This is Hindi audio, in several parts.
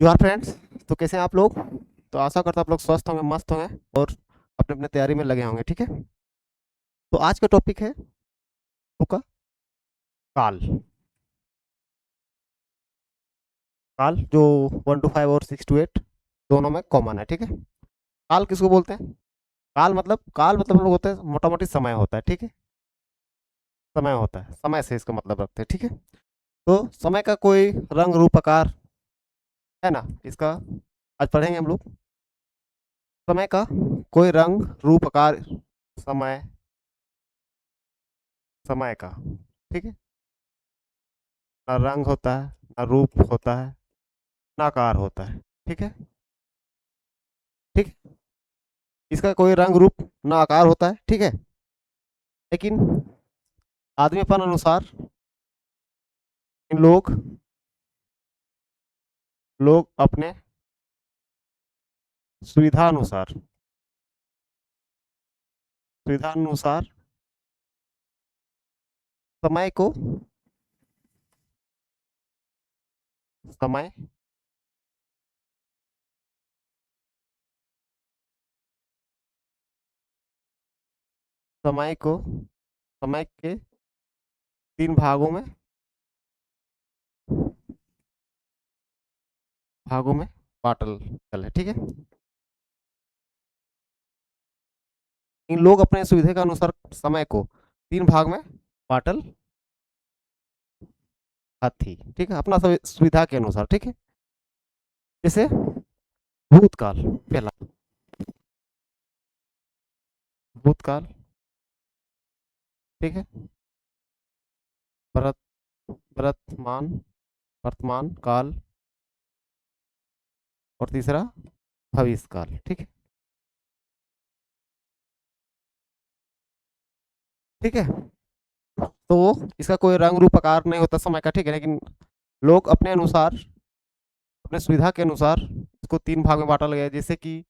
You are friends. तो कैसे हैं आप लोग? तो आशा करता हूँ आप लोग स्वस्थ होंगे, मस्त होंगे और अपने अपने तैयारी में लगे होंगे। ठीक है, तो आज का टॉपिक है आपका काल। काल जो 1 to 5 और 6 to 8 दोनों में कॉमन है। ठीक है, काल किसको बोलते हैं? काल मतलब हम लोग होते हैं, मोटा मोटी समय होता है। ठीक है, समय होता है, समय से इसका मतलब रखते हैं। ठीक है, तो समय का कोई रंग रूप आकार है ना इसका, आज पढ़ेंगे हम लोग। समय का कोई रंग रूप आकार, समय, समय का, ठीक है, ना रंग होता है, ना रूप होता है, ना आकार होता है। ठीक है, ठीक है? इसका कोई रंग रूप ना आकार होता है। ठीक है, लेकिन आदमीपन अनुसार इन लोग अपने सुविधा अनुसार समय को, समय समय को समय के 3 भागों में बांटल है। ठीक है, इन लोग अपने सुविधा के अनुसार समय को 3 भाग में बांटल थी। ठीक है, अपना सुविधा के अनुसार। ठीक है, जैसे भूतकाल, पहला भूतकाल। ठीक है, वर्त वर्तमान वर्तमान काल और तीसरा भविष्य काल। ठीक है, ठीक है, तो इसका कोई रंग रूप आकार नहीं होता समय का। ठीक है, लेकिन लोग अपने अनुसार, अपने सुविधा के अनुसार इसको 3 भाग में बांटा गया है। जैसे कि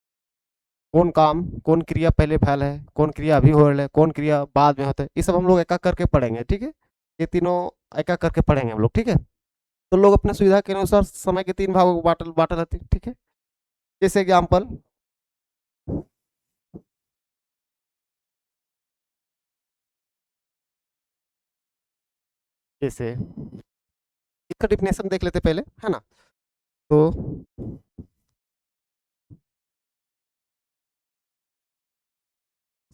कौन काम, कौन क्रिया पहले फैल है, कौन क्रिया अभी हो रहा है, कौन क्रिया बाद में होता है, ये सब हम लोग एक एक करके पढ़ेंगे। ठीक है, ये तीनों एक एक करके पढ़ेंगे हम लोग। ठीक है, तो लोग अपने सुविधा के अनुसार समय के 3 भागों को बांटल बांटा रहते हैं। ठीक है, जैसे एग्जाम्पल, जैसे इसका डिफिनेशन देख लेते पहले, है ना? तो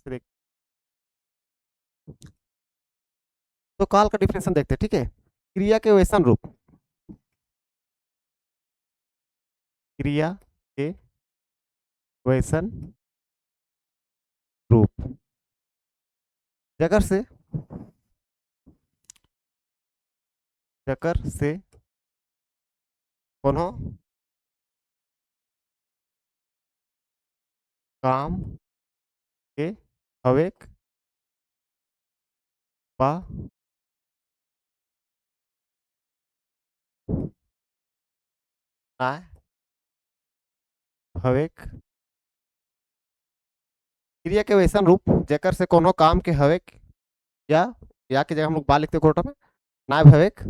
देख, तो काल का डिफिनेशन देखते हैं। ठीक है, क्रिया के वैसन रूप, क्रिया के वैसन रूप, जगर से जकर से कोनो काम के हवेक बा नाय हवेक, क्रिया के वैसन रूप जकर से कोनो काम के हवेक, या की जगह हम लोग बा लिखते कोटा में, नाय हवेक,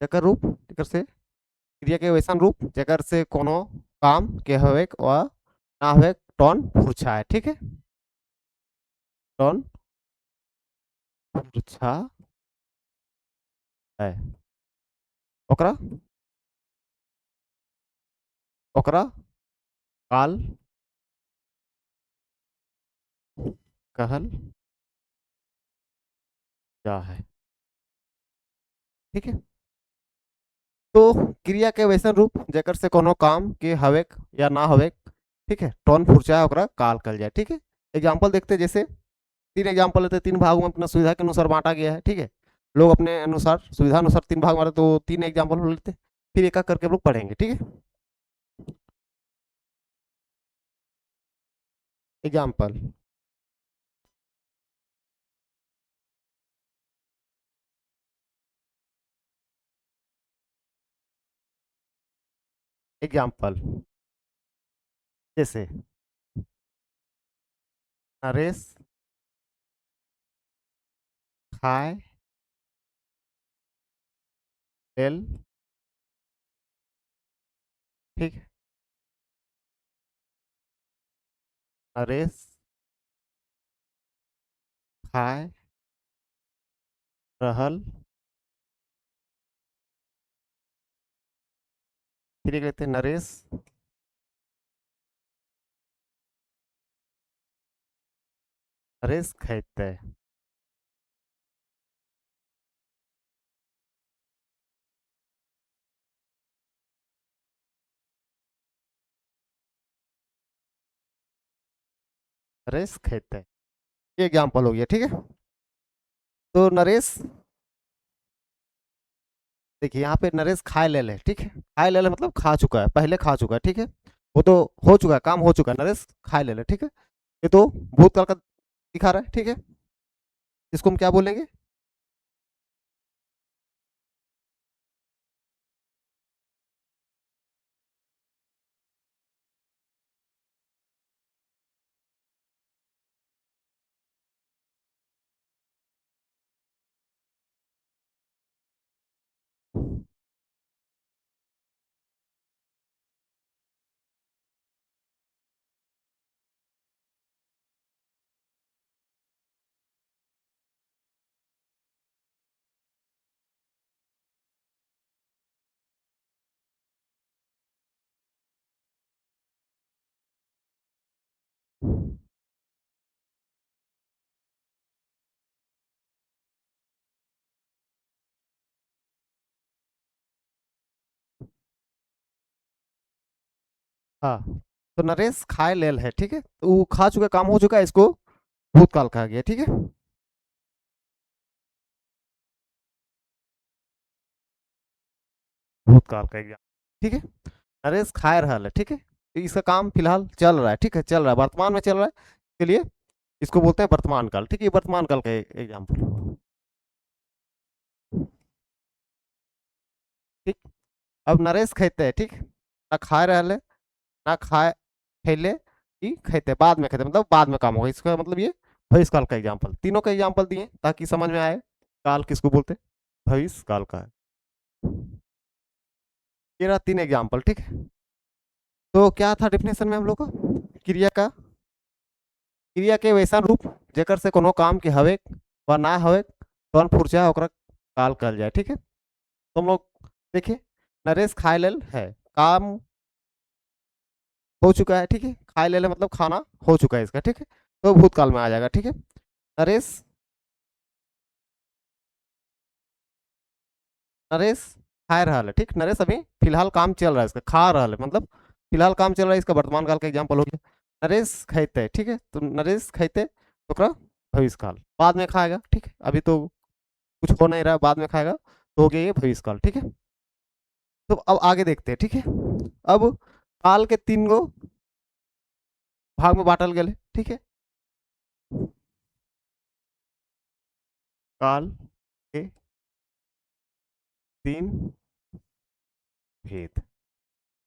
जकर रूप, जकर से क्रिया के वैसन रूप जकर से कोनो काम के हवेक व ना हवेक टॉन फुरछा है। ठीक है, टॉन फुरछा है, ओकरा ओकरा काल कहल जा है। ठीक है, तो क्रिया के वैसन रूप जेकर से कोनो काम के हवेक या ना हवेक, ठीक है, टोन फुरचाए ओकरा काल कल जाए। ठीक है, एग्जाम्पल देखते हैं। जैसे 3 एग्जाम्पल लेते हैं, 3 भागों में अपना सुविधा के अनुसार बांटा गया है। ठीक है, लोग अपने अनुसार सुविधा अनुसार 3 भाग मारे, तो 3 एग्जाम्पल लेते हैं, फिर एक एक करके हम लोग पढ़ेंगे। ठीक है, एग्जाम्पल, एग्जाम्पल, जैसे नरेश खाए लेल ठीक है। नरेश खाए रहल, फिर एक लेते हैं नरेश नरेश खैते। नरेश खैते, ये एग्जाम्पल हो गया, ठीक है। तो नरेश, देखिए यहाँ पे नरेश खाए ले ले, ठीक है। खाए ले ले मतलब खा चुका है, पहले खा चुका है, ठीक है। वो तो हो चुका है, काम हो चुका है, नरेश खाए ले ले, ठीक है। ये तो भूतकाल का दिखा रहा है, ठीक है। इसको हम क्या बोलेंगे? हाँ, तो नरेश खाए लेल है, ठीक है। तो वो खा चुका, काम हो चुका है, इसको भूतकाल कहा गया, ठीक है। भूतकाल का एग्जाम, ठीक है। नरेश खाए रहा है, ठीक है। तो इसका काम फिलहाल चल रहा है, ठीक है, चल रहा है, वर्तमान में चल रहा है, इसके लिए इसको बोलते हैं वर्तमान काल, ठीक है। ये वर्तमान काल का एग्जाम्पल, ठीक। अब नरेश खेते है, ठीक। ना खाए रहा, ना खाए खेले कि खेते, बाद में खेते मतलब बाद में काम होगा, इसका मतलब ये भविष्य काल का एग्जाम्पल, तीनों का एग्जाम्पल दिए ताकि समझ में आए काल किसको बोलते हैं, भविष्य काल का है। ये रहा तीन एग्जाम्पल, ठीक है। तो क्या था डेफिनेशन में हम लोग को? क्रिया का, क्रिया के वैसा रूप जेकर से कोनो काम के हवे व ना हवे तुरंत फुर्चा ओकरा काल कहल जाए, ठीक है। तो हम लोग देखिए, नरेश खाए लेल है, काम हो चुका है, ठीक है। खाए ले ले मतलब खाना हो चुका है इसका, ठीक है। तो भूतकाल में आ जाएगा, ठीक है। नरेश, नरेश खाए रहा है, ठीक। नरेश अभी फिलहाल काम चल रहा है इसका, खा रहा है मतलब फिलहाल काम चल रहा है, इसका वर्तमान काल का एग्जाम्पल हो गया। नरेश खेते, ठीक है। तो नरेश खेते तो ओकरा भविष्य काल, बाद में खाएगा, ठीक है। अभी तो कुछ हो नहीं रहा, बाद में खाएगा, तो हो गया ये भविष्य काल, ठीक है। तो अब आगे देखते हैं, ठीक है। अब काल के तीन गो भाग में बांटल गए, ठीक है। काल के तीन भेद,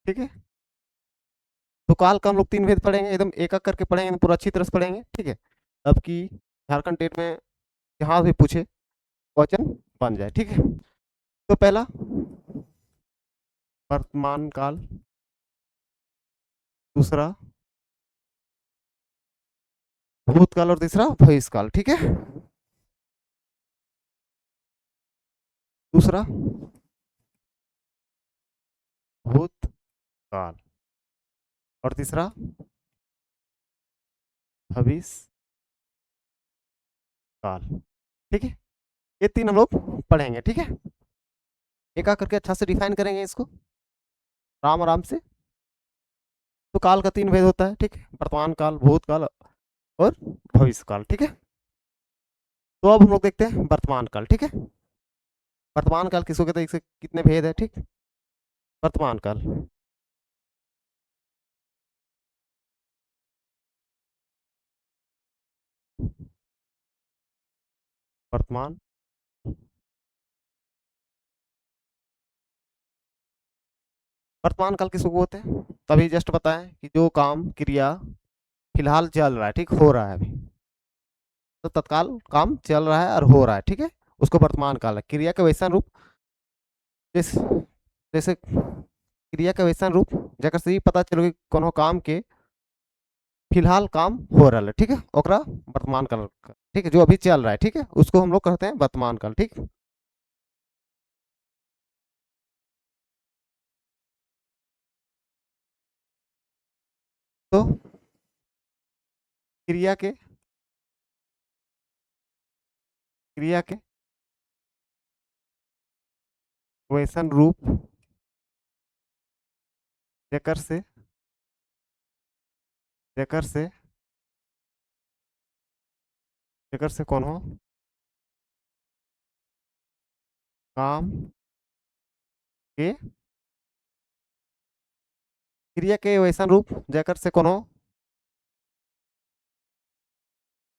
ठीक है। तो काल का हम लोग तीन भेद पढ़ेंगे, एकदम एक एक करके पढ़ेंगे, पूरा अच्छी तरह से पढ़ेंगे, ठीक है। अब की झारखंड टेट में जहाँ भी पूछे क्वेश्चन बन जाए, ठीक है। तो पहला वर्तमान काल, दूसरा भूतकाल और तीसरा भविष्य काल, ठीक है। दूसरा भूतकाल और तीसरा भविष्य काल, ठीक है। ये तीन हम लोग पढ़ेंगे, ठीक है। एक एक करके अच्छा से डिफाइन करेंगे इसको आराम आराम से। तो काल का तीन भेद होता है, ठीक है। वर्तमान काल, भूतकाल और भविष्य काल, ठीक है। तो अब हम लोग देखते हैं वर्तमान काल, ठीक है। वर्तमान काल किसको कहते हैं, इसके कितने भेद है, ठीक। वर्तमान काल, वर्तमान, वर्तमान काल किसको बोलते हैं, तभी जस्ट बताएं कि जो काम क्रिया फिलहाल चल रहा है, ठीक, हो रहा है अभी, तो तत्काल काम चल रहा है और हो रहा है, ठीक है। उसको वर्तमान काल है। क्रिया का वैसा रूप जैसे जैसे क्रिया के वैसन रूप जेकर से ई पता चलो कि कोनो काम के फिलहाल काम हो रहा है, ठीक है, ओकरा वर्तमान काल का, ठीक है, जो अभी चल रहा है, ठीक है, उसको हम लोग कहते हैं वर्तमान काल, ठीक। तो क्रिया के क्रिया के वैसन रूप जेकर से जेकर से जेकर से कोनो काम के क्रिया के वैसन रूप जेकर से कोनो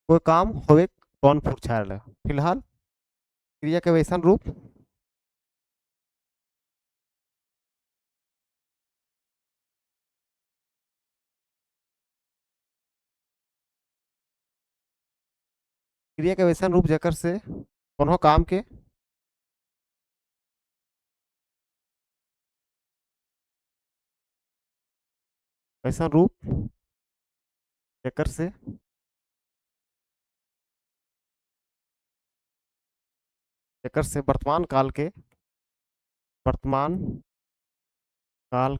कोई काम होवे कौन पूछा फिलहाल क्रिया के वैसन रूप क्रिया के वैसन रूप जेकर से कोनो काम के वैसन रूप जेकर से वर्तमान काल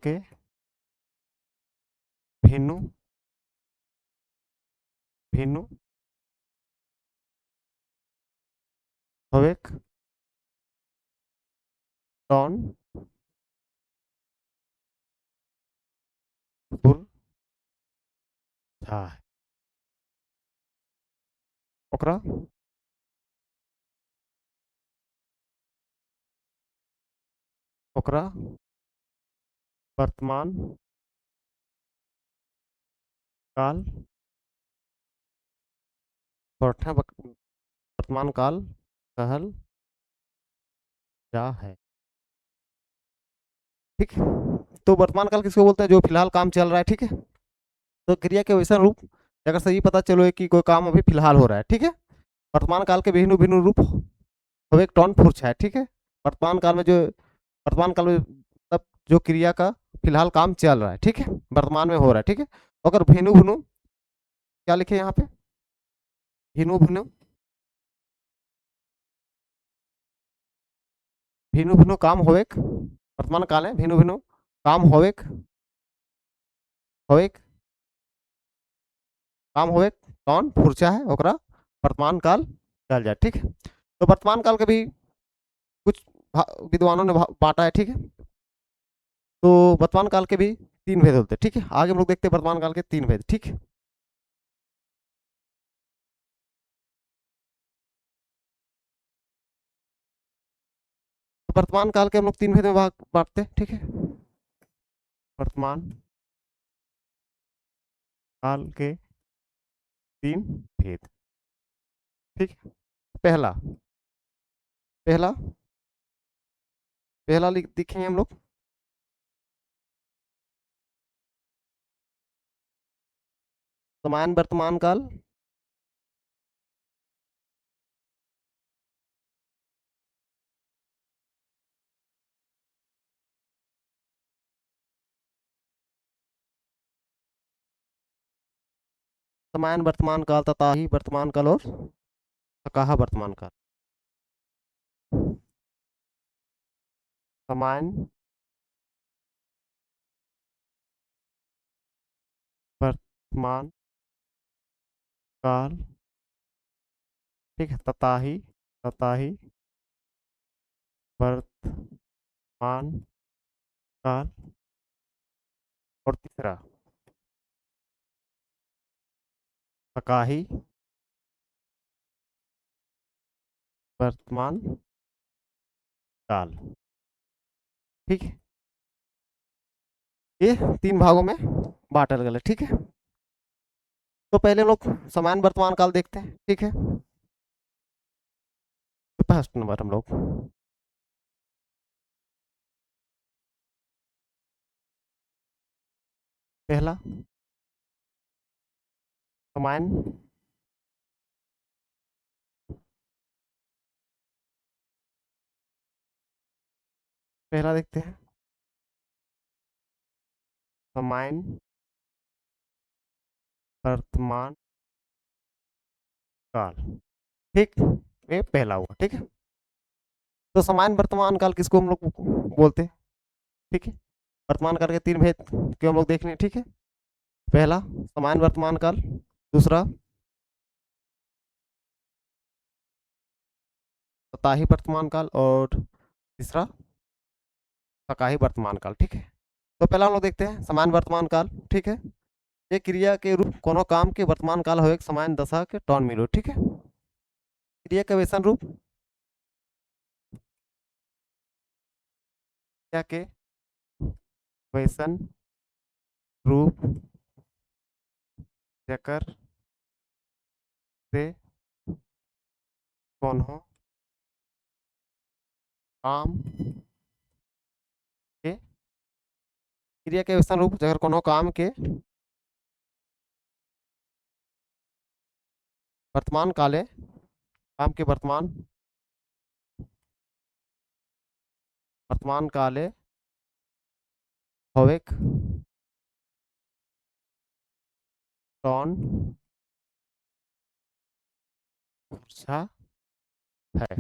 के भिन्नु भिन्नु होवेक कौन पूछा है ओकरा ओकरा वर्तमान काल वर्तमान काल कहल जा है, ठीक है। तो वर्तमान काल किसको बोलते हैं, जो फिलहाल काम चल रहा है, ठीक है। तो क्रिया के वैसा रूप अगर सही पता चलो है कि कोई काम अभी फिलहाल हो रहा है, ठीक है। वर्तमान काल के भिन्न भिन्न रूप हो एक टॉन फुर्छ है, ठीक है। वर्तमान काल में जो वर्तमान काल में मतलब जो क्रिया का फिलहाल काम चल रहा है, ठीक है, वर्तमान में हो रहा है, ठीक है। अगर भिनु भिनु क्या लिखे यहाँ पे, भिनु भिनु भिनु भिनु काम होवेक वर्तमान काल है, भिनु भिनु काम होवेक काम होवेक कौन फुर्चा है ओकरा वर्तमान काल कहल जाए, ठीक है। तो वर्तमान काल के भी कुछ विद्वानों ने बांटा है, ठीक है। तो वर्तमान काल के भी तीन भेद होते हैं, ठीक है। आगे हम लोग देखते हैं वर्तमान काल के तीन भेद, ठीक है। तो वर्तमान काल के हम लोग तीन भेद में बांटते हैं, ठीक है। वर्तमान काल के तीन भेद, ठीक है। पहला पहला पहला लिखेंगे हम लोग समान वर्तमान काल समान वर्तमान काल तथा ही वर्तमान काल और कहा वर्तमान काल। समान वर्तमान काल, ठीक है, तथा ही वर्तमान काल। और तीसरा सकाही वर्तमान काल, ठीक है। ये तीन भागों में बांटा गया है, ठीक है। तो पहले हम लोग समान वर्तमान काल देखते हैं, ठीक है। तो फर्स्ट नंबर हम लोग पहला समान पहला देखते हैं समय वर्तमान काल। ठीक, ये पहला हुआ। ठीक है, तो समान वर्तमान काल किसको हम लोग बोलते हैं? ठीक है, वर्तमान काल के तीन भेद क्यों हम लोग देख रहे हैं। ठीक है, पहला समान वर्तमान काल, दूसरा सताही वर्तमान काल, और तीसरा सकाही वर्तमान काल। ठीक है, तो पहला हम लोग देखते हैं समान वर्तमान काल। ठीक है, ये क्रिया के रूप कोनो काम के वर्तमान काल हो एक समान दशा के टॉन मिलो। ठीक है, क्रिया के वैसन रूप क्रिया के वैसन रूप जकर से कोनो काम के क्रिया के वैसन रूप जकर कोनो काम के वर्तमान काले काम के वर्तमान काले होवेक टॉन ऊर्जा है।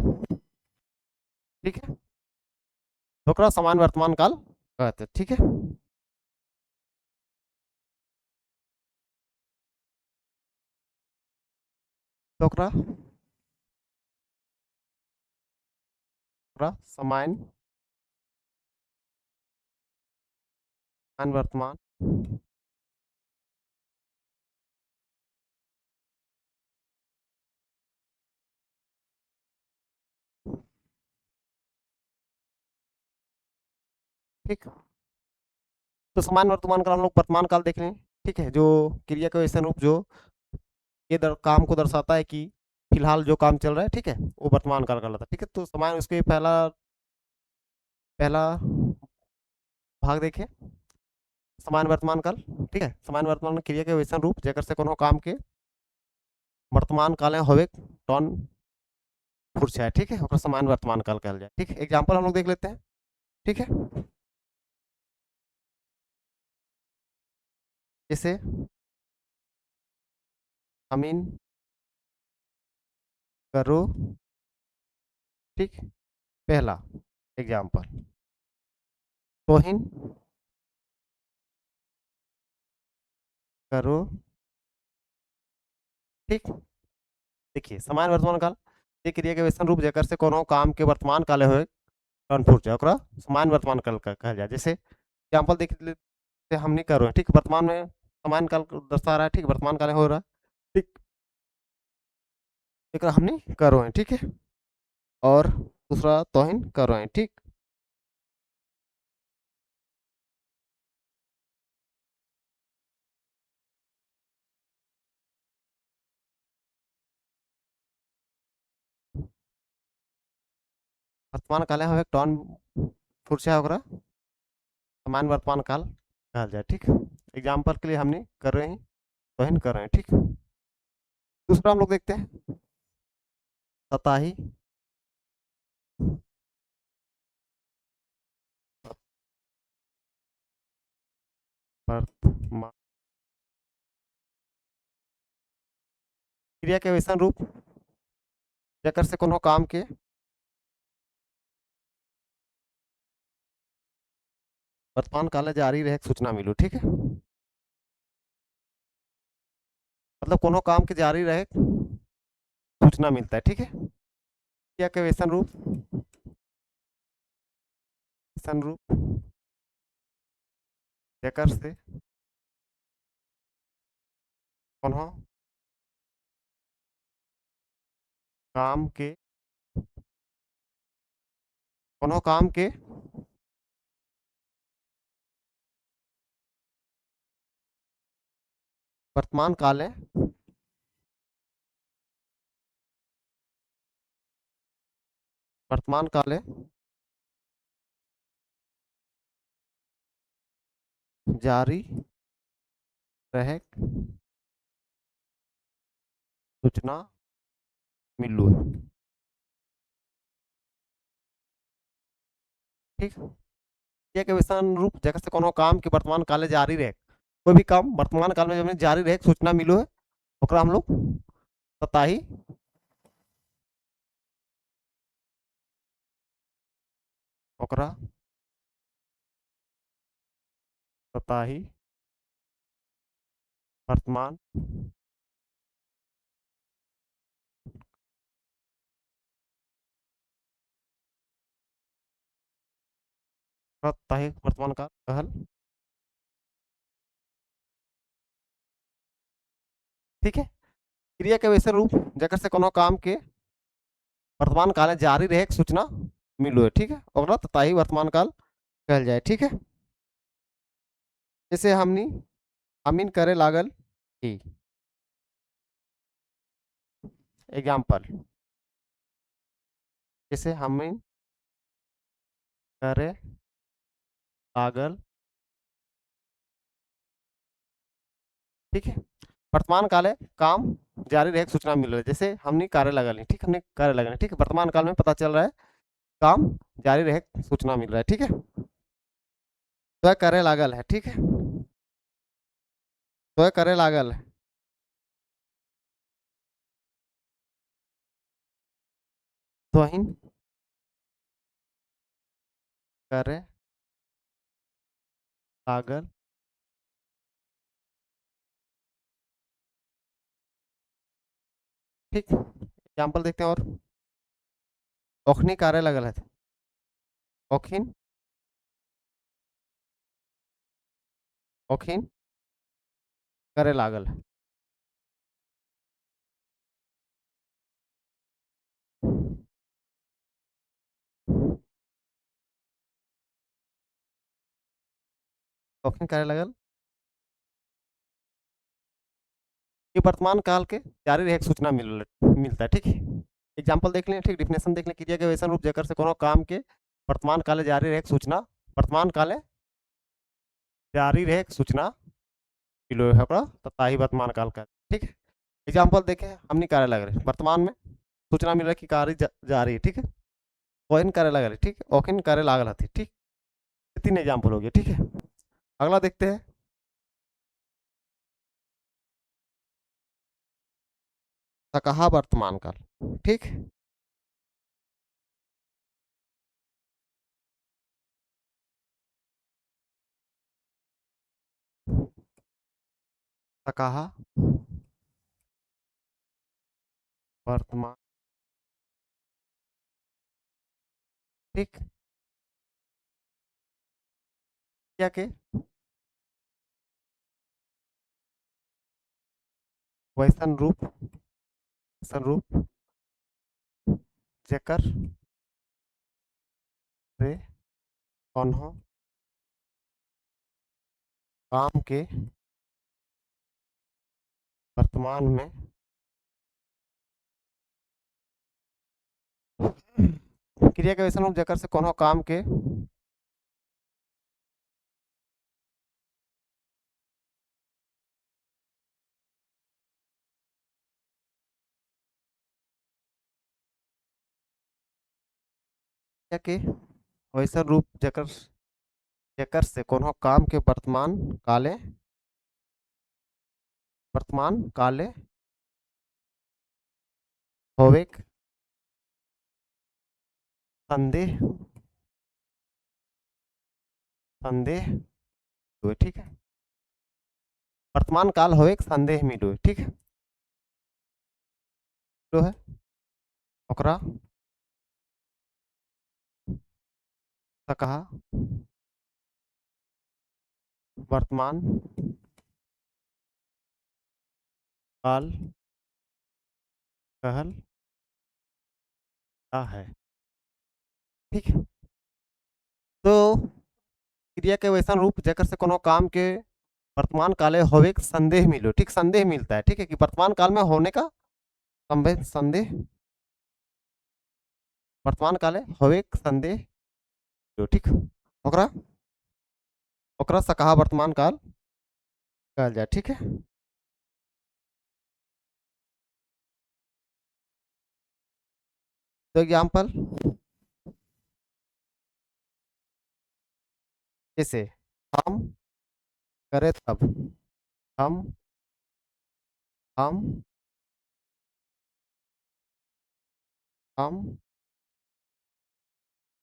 ठीक है, तो ओकरा समान वर्तमान काल कहते हैं। ठीक है, तो ओकरा समान वर्तमान ठीक, तो समान वर्तमान काल हम लोग वर्तमान काल देख रहे हैं। ठीक है, जो क्रिया का वैसन रूप जो ये काम को दर्शाता है कि फिलहाल जो काम चल रहा है, ठीक है, वो वर्तमान काल कहलाता है। ठीक है, तो समान उसके पहला पहला भाग देखें, समान वर्तमान काल। ठीक है, समान वर्तमान क्रिया के वैसन रूप जेकर से कोनो काम के वर्तमान काल होवे टॉन फुर्चा है। ठीक है, ओकरा समान वर्तमान काल कहल जाए। ठीक है, एग्जांपल हम लोग देख लेते हैं। ठीक है, जैसे अमीन करो। ठीक, पहला एग्जांपल तोहिन करो। ठीक, देखिए समान वर्तमान काल ये क्रिया के वैसन रूप जेकर से कोनो काम के वर्तमान काल होए टर्न फुर्चा ओकरा समान वर्तमान काल कहल जाए। जैसे एग्जांपल देख लेते, हम नहीं कर रहे हैं। ठीक, वर्तमान में समान काल दर्शा रहा है। ठीक, वर्तमान काल हो रहा है। ठीक, एक हम नहीं कर रहे हैं। ठीक है, और दूसरा तोहिन कर रहे हैं। ठीक, वर्तमान काल है टर्न फुर्चा ओकरा समान वर्तमान काल कहल जाए। ठीक, एग्जाम्पल के लिए हमने कर रहे हैं तोहिन कर रहे हैं। ठीक, दूसरा हम लोग देखते हैं सताही वर्तमान क्रिया के वैसन रूप जेकर से कोनो काम के वर्तमान काल जारी रहे सूचना मिलू। ठीक है, मतलब कोनो काम के जारी रहे सूचना मिलता है। ठीक है, क्रिया के वैसन रूप जेकर से कोनो काम के कोनो काम के वर्तमान काले वर्तमान काले जारी रहे सूचना मिलू। ठीक, क्रिया के विशेषण रूप जगह से कोनो काम के वर्तमान काले जारी रहे, कोई भी काम वर्तमान काल में जब जारी रहे सूचना मिलो है ओकरा हम लोग सताही ओकरा सताही वर्तमान सताही वर्तमान काल कहल। ठीक है, क्रिया के वैसे रूप जगह से कोनो काम के वर्तमान काल में जारी रहे सूचना मिलो है। ठीक है, ओकरा तताही वर्तमान काल कहल जाए। ठीक है, जैसे हमनी अमीन करे लागल ही एग्जाम्पल, जैसे हमीन करे लागल। ठीक है, वर्तमान काल है काम जारी रहे सूचना मिल रहा है, जैसे हमने कार्य लगा ली। ठीक, हमने कार्य लगा ली। ठीक है, वर्तमान काल में पता चल रहा है काम जारी रहे सूचना मिल रहा है। ठीक है, तो करे लागल है। ठीक है, तो करे लागल है, तो ही करे लागल। ठीक, एग्जाम्पल देखते हैं। और ओखनी कार्य लगल है, ओखिन ओखिन करे लागल है। ओखिन करे लगल कि वर्तमान काल के जारी रहे सूचना मिलता है। ठीक है, एग्जाम्पल देख लें। ठीक, डिफिनेशन देख लें। क्रिया के वैसन रूप जेकर से कोनो काम के वर्तमान काले जारी रहे सूचना वर्तमान काले जारी रहे सूचना मिलो है ओकरा तथा ही वर्तमान काल का। ठीक है, एग्जाम्पल देखें। हमने कार्य लग रहे वर्तमान में सूचना मिल रहा है कि कार्य जारी है। ठीक है, ओहन कार्य लग रही। ठीक, ओखिन कार्य लागल थी। ठीक, तीन एग्जाम्पल हो गए। ठीक है, अगला देखते हैं। सकहा वर्तमान काल। ठीक, सकहा वर्तमान। ठीक, क्या के वैसन रूप वैसन रूप जेकर से कौनहो काम के वर्तमान में क्रिया के वैसन रूप जेकर से कोनो काम के क्रिया के वैसन रूप जेकर जेकर से कोनो काम के वर्तमान काले होवे संदेह संदेह हुए। ठीक है, वर्तमान काल होवे संदेह मिलो है। ठीक है, तो है ओकरा कहा वर्तमान काल कहल है। ठीक है, तो क्रिया के वैसन रूप जेकर से कोनो काम के वर्तमान काले होवे संदेह मिलो। ठीक, संदेह मिलता है। ठीक है, कि वर्तमान काल में होने का संभव संदेह वर्तमान काले होवे संदेह मिलो। ठीक, ओकरा ओकरा सकहा वर्तमान काल कहल जाए। ठीक है, तो एग्जाम्पल जैसे हम करे तब, हम हम हम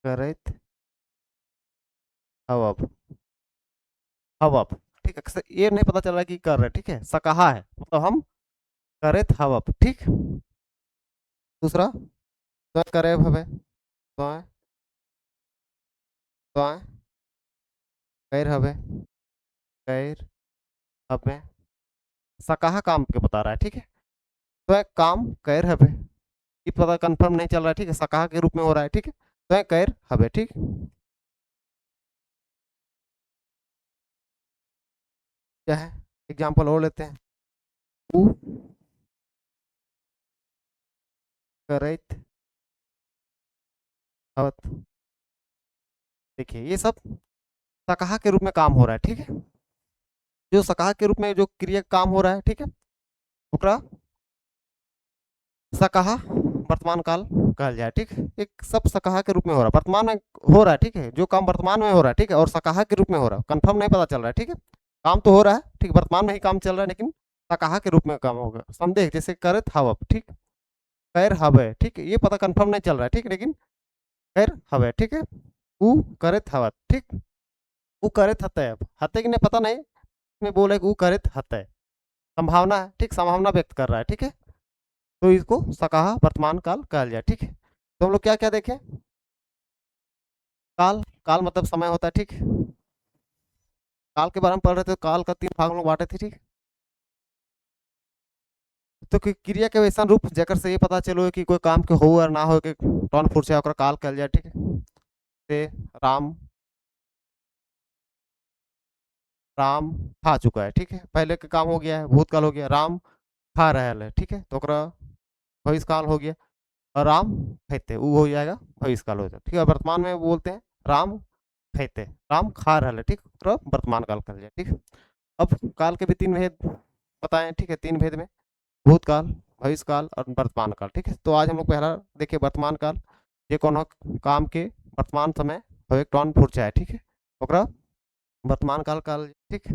करत हवब, हवब। ठीक है, ये नहीं पता चल रहा है कि कर रहे, ठीक है, सकहा है मतलब हम करत हवब, ठीक। दूसरा, तो करे हवे, तो तो कैर हवे, कैर हवे, सकहा काम के बता रहा है, ठीक है। तो काम कैर हवे, ये पता कंफर्म नहीं चल रहा है, ठीक है, सकहा के रूप में हो रहा है, ठीक है। तो कैर हवे, ठीक। क्या है, एग्जाम्पल और लेते हैं। ऊ करत हवत। देखिए ये सब सकहा के रूप में काम हो रहा है, ठीक है। जो सकहा के रूप में जो क्रिया काम हो रहा है, ठीक है, ओकरा सकहा वर्तमान काल कहल जाए, ठीक। एक सब सकहा के रूप में हो रहा है, वर्तमान में हो रहा है, ठीक है, जो काम वर्तमान में हो रहा है, ठीक है, और सकहा के रूप में हो रहा है, कंफर्म नहीं पता चल रहा है, ठीक है। काम तो हो रहा है, ठीक, वर्तमान में ही काम चल रहा है, लेकिन सकहा के रूप में काम होगा। संदेह जैसे करत हवब, ठीक, कैर हवे, ठीक है, ये पता कंफर्म नहीं चल रहा है, ठीक, लेकिन कैर हवे, ठीक है। ऊ करत हवत, ठीक, ऊ करत हते, अब हते कि नहीं पता नहीं, में बोले ऊ करत हते, संभावना है, ठीक, संभावना व्यक्त कर रहा है, ठीक है। तो इसको सकहा वर्तमान काल कहा जाए, ठीक है। तो हम लोग क्या क्या देखें, काल, काल मतलब समय होता है, ठीक। काल के बारे में पढ़ रहे थे, तो काल का 3 भाग में बांटे थे, ठीक। तो क्रिया के वैसा रूप जेकर से ये पता चलो कि कोई काम के हो और ना हो के टर्न फुर्स है ओकरा काल कहल जाए, ठीक है। से राम, राम खा चुका है, ठीक है, पहले का काम हो गया है, भूतकाल हो गया, राम खा रहा है, ठीक है, तो ओकरा भविष्यकाल हो गया। और राम खेते वो हो जाएगा, भविष्यकाल हो जाएगा, ठीक है। वर्तमान में बोलते हैं राम खेते, राम खा रहा है, ठीक, तो वर्तमान काल कर जाए, ठीक है। अब काल के भी 3 भेद बताएं, ठीक है, 3 भेद में भूतकाल, भविष्यकाल और वर्तमान काल, ठीक है। तो आज हम लोग पहला देखिए वर्तमान काल, ये कौन काम के वर्तमान समय हो एक टर्न फुर्चा है, ठीक है, ओकरा वर्तमान काल काल, ठीक।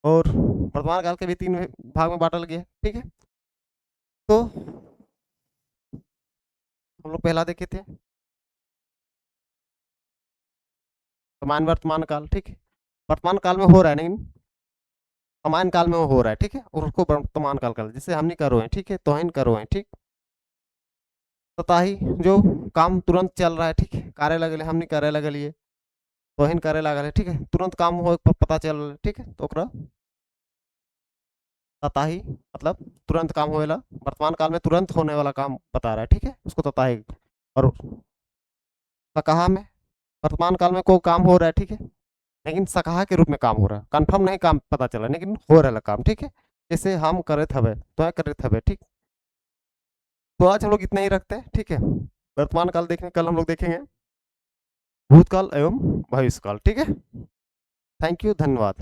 और वर्तमान काल के भी 3 भाग में बांटल गया, ठीक है। तो हम लोग पहला देखे थे सामान्य वर्तमान काल, ठीक है, वर्तमान काल में हो रहा है, लेकिन सामान्य काल में वो हो रहा है, ठीक है, और उसको वर्तमान काल कर, जैसे हमने करो है, ठीक है, तोहिन करो है, ठीक। तथा ही जो काम तुरंत चल रहा है, ठीक है, कार्य लगल हमने करे लगलिए, तोहिन करे लगल है, ठीक है, तुरंत काम हो पता चल रहा है, ठीक है, तो ओकरा तथा ही मतलब तुरंत काम होएला, वर्तमान काल में तुरंत होने वाला काम बता रहा है, ठीक है, उसको तथा ही। और सकहा में वर्तमान काल में कोई काम हो रहा है, ठीक है, लेकिन सकहा के रूप में काम हो रहा है, कंफर्म नहीं काम पता चला, लेकिन हो रहा है काम, ठीक है। जैसे हम करे हवे, तो करे हवे, ठीक। तो आज हम लोग इतना ही रखते हैं, ठीक है। वर्तमान काल देखने, कल हम लोग देखेंगे भूतकाल एवं भविष्यकाल, ठीक है। थैंक यू, धन्यवाद।